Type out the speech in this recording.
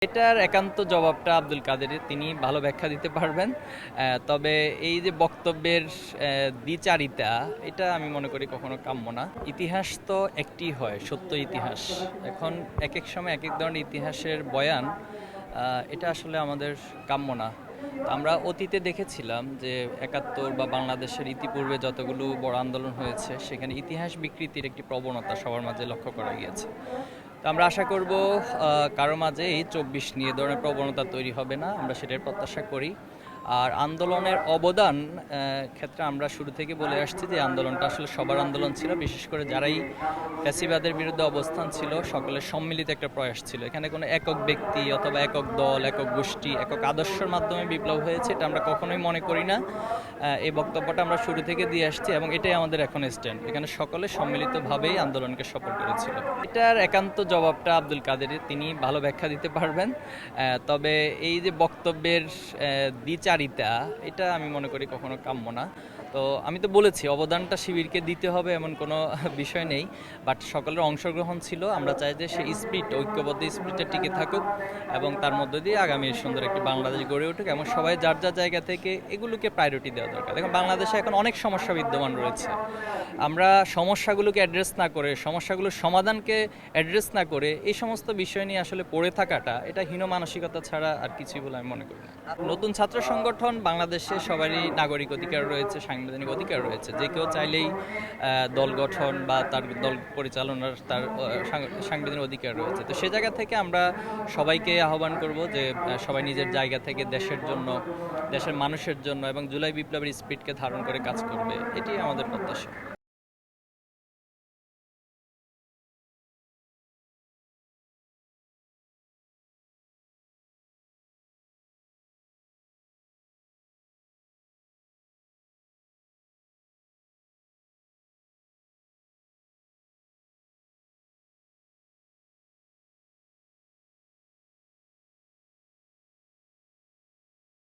এটার একান্ত জবাবটা আব্দুল কাদেরের, তিনি ভালো ব্যাখ্যা দিতে পারবেন। তবে এই যে বক্তব্যের দ্বিচারিতা, এটা আমি মনে করি কখনো কাম্য না। ইতিহাস তো একটি হয়, সত্য ইতিহাস। এখন এক এক সময় এক এক ধরনের ইতিহাসের বয়ান, এটা আসলে আমাদের কাম্য না। আমরা অতীতে দেখেছিলাম যে ৭১ বা বাংলাদেশের ইতিপূর্বে যতগুলো বড় আন্দোলন হয়েছে, সেখানে ইতিহাস বিকৃতির একটি প্রবণতা সবার মাঝে লক্ষ্য করা গিয়েছে। তো আমরা আশা করব কারো মাঝে এই ২৪ নিয়ে ধরনের প্রবণতা তৈরি হবে না, আমরা সেটার প্রত্যাশা করি। আর আন্দোলনের অবদান ক্ষেত্রে আমরা শুরু থেকে বলে আসছি যে আন্দোলনটা আসলে সবার আন্দোলন ছিল, বিশেষ করে যারাই ফ্যাসিবাদের বিরুদ্ধে অবস্থান ছিল সকলের সম্মিলিত একটা প্রয়াস ছিল। এখানে কোনো একক ব্যক্তি অথবা একক দল, একক গোষ্ঠী, একক আদর্শের মাধ্যমে বিপ্লব হয়েছে এটা আমরা কখনোই মনে করি না। এই বক্তব্যটা আমরা শুরু থেকে দিয়ে আসছি এবং এটাই আমাদের এখন স্ট্যান্ড। এখানে সকলে সম্মিলিতভাবেই আন্দোলনকে সফল করেছিল। এটার একান্ত জবাবটা আব্দুল কাদেরের, তিনি ভালো ব্যাখ্যা দিতে পারবেন। তবে এই যে বক্তব্যের দ্বিচারিতা, এটা আমি মনে করি কখনো কাম্য না। তো আমি তো বলেছি অবদানটা শিবিরকে দিতে হবে এমন কোনো বিষয় নেই, বাট সকলের অংশগ্রহণ ছিল। আমরা চাই যে সেই স্পিরিট, ঐক্যবদ্ধ স্পিরিটটা টিকে থাকুক এবং তার মধ্য দিয়ে আগামীর সুন্দর একটি বাংলাদেশ গড়ে উঠুক এবং সবাই যার যার জায়গা থেকে এগুলোকে প্রায়োরিটি দেওয়া দরকার। দেখুন, বাংলাদেশে এখন অনেক সমস্যা বিদ্যমান রয়েছে। আমরা সমস্যাগুলোকে অ্যাড্রেস না করে, সমস্যাগুলোর সমাধানকে অ্যাড্রেস না করে এই সমস্ত বিষয় নিয়ে আসলে পড়ে থাকাটা, এটা হীন মানসিকতা ছাড়া আর কিছুই বলে আমি মনে করি না। নতুন ছাত্র সংগঠন, বাংলাদেশে সবারই নাগরিক অধিকার রয়েছে, সাংবিধানিক অধিকার রয়েছে। যে কেউ চাইলেই দল গঠন বা তার দল পরিচালনার তার সাংবিধানিক অধিকার রয়েছে। তো সে জায়গা থেকে আমরা সবাইকে আহ্বান করব যে সবাই নিজের জায়গা থেকে দেশের জন্য, দেশের মানুষের জন্য এবং জুলাই বিপ্লবের স্পিরিটকে ধারণ করে কাজ করবে, এটি আমাদের প্রত্যাশা।